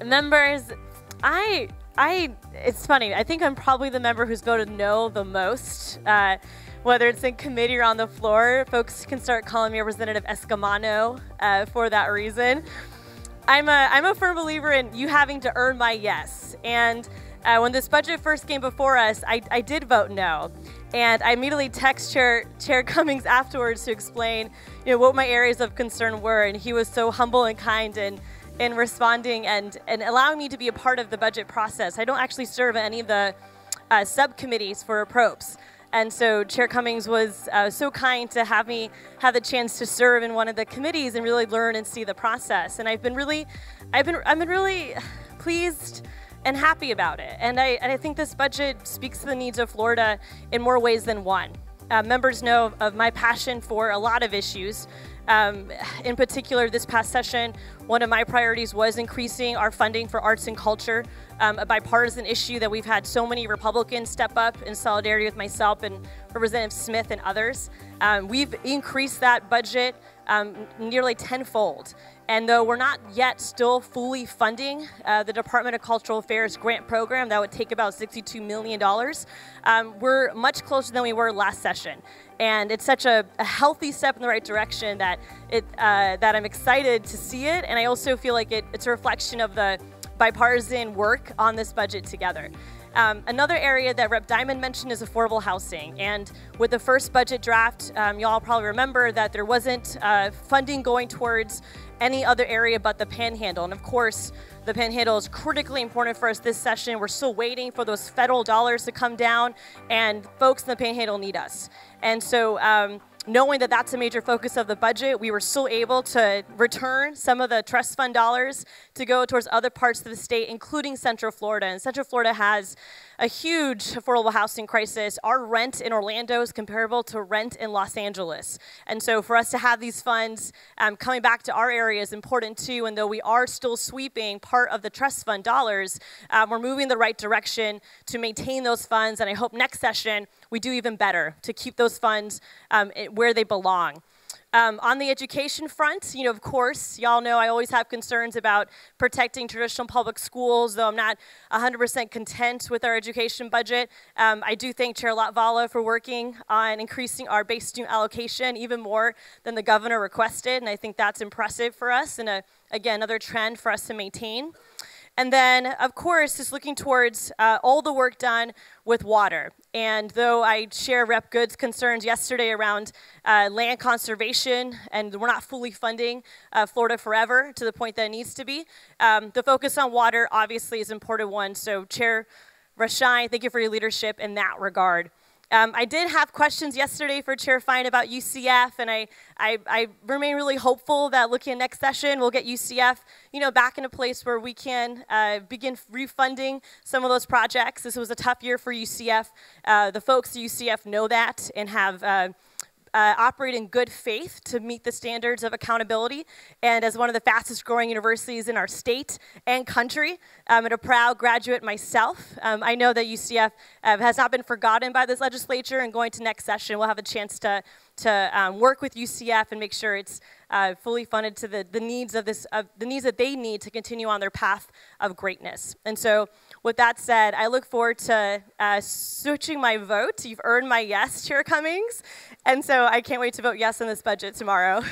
Members, it's funny. I think I'm probably the member who's voted no the most. Whether it's in committee or on the floor, folks can start calling me Representative Eskamani for that reason. I'm a firm believer in you having to earn my yes. And when this budget first came before us, I did vote no. And I immediately text Chair Cummings afterwards to explain, what my areas of concern were. And he was so humble and kind in responding and allowing me to be a part of the budget process. I don't actually serve any of the subcommittees for approps. And so Chair Cummings was so kind to have me have the chance to serve in one of the committees and really learn and see the process. And I've been really pleased and happy about it. And I think this budget speaks to the needs of Florida in more ways than one. Members know of my passion for a lot of issues. In particular, this past session, one of my priorities was increasing our funding for arts and culture, a bipartisan issue that we've had so many Republicans step up in solidarity with myself and Representative Smith and others. We've increased that budget nearly tenfold. And though we're not yet still fully funding the Department of Cultural Affairs grant program, that would take about $62 million, we're much closer than we were last session. And it's such a healthy step in the right direction that I'm excited to see it. And I also feel like it's a reflection of the bipartisan work on this budget together. Another area that Rep. Diamond mentioned is affordable housing. And with the first budget draft, y'all probably remember that there wasn't funding going towards any other area but the Panhandle. And of course, the Panhandle is critically important for us this session. We're still waiting for those federal dollars to come down, and folks in the Panhandle need us. And so knowing that that's a major focus of the budget, we were still able to return some of the trust fund dollars to go towards other parts of the state, including Central Florida. And Central Florida has a huge affordable housing crisis. Our rent in Orlando is comparable to rent in Los Angeles. And so for us to have these funds coming back to our area is important too. And though we are still sweeping part of the trust fund dollars, we're moving the right direction to maintain those funds. And I hope next session we do even better to keep those funds where they belong. On the education front, of course, y'all know I always have concerns about protecting traditional public schools, though I'm not 100% content with our education budget. I do thank Chair Latvala for working on increasing our base student allocation even more than the governor requested, and I think that's impressive for us and, again, another trend for us to maintain. And then, of course, just looking towards all the work done with water. And though I share Rep. Good's concerns yesterday around land conservation, and we're not fully funding Florida Forever to the point that it needs to be, the focus on water obviously is an important one. So Chair Rashine, thank you for your leadership in that regard. I did have questions yesterday for Chair Fine about UCF, and I remain really hopeful that looking at next session, we'll get UCF, back in a place where we can begin refunding some of those projects. This was a tough year for UCF. The folks at UCF know that and have operate in good faith to meet the standards of accountability. And as one of the fastest growing universities in our state and country, and a proud graduate myself, I know that UCF has not been forgotten by this legislature, and going to next session, we'll have a chance to work with UCF and make sure it's fully funded to the needs of the needs that they need to continue on their path of greatness. And so with that said, I look forward to switching my vote. You've earned my yes, Chair Cummings. And so I can't wait to vote yes on this budget tomorrow.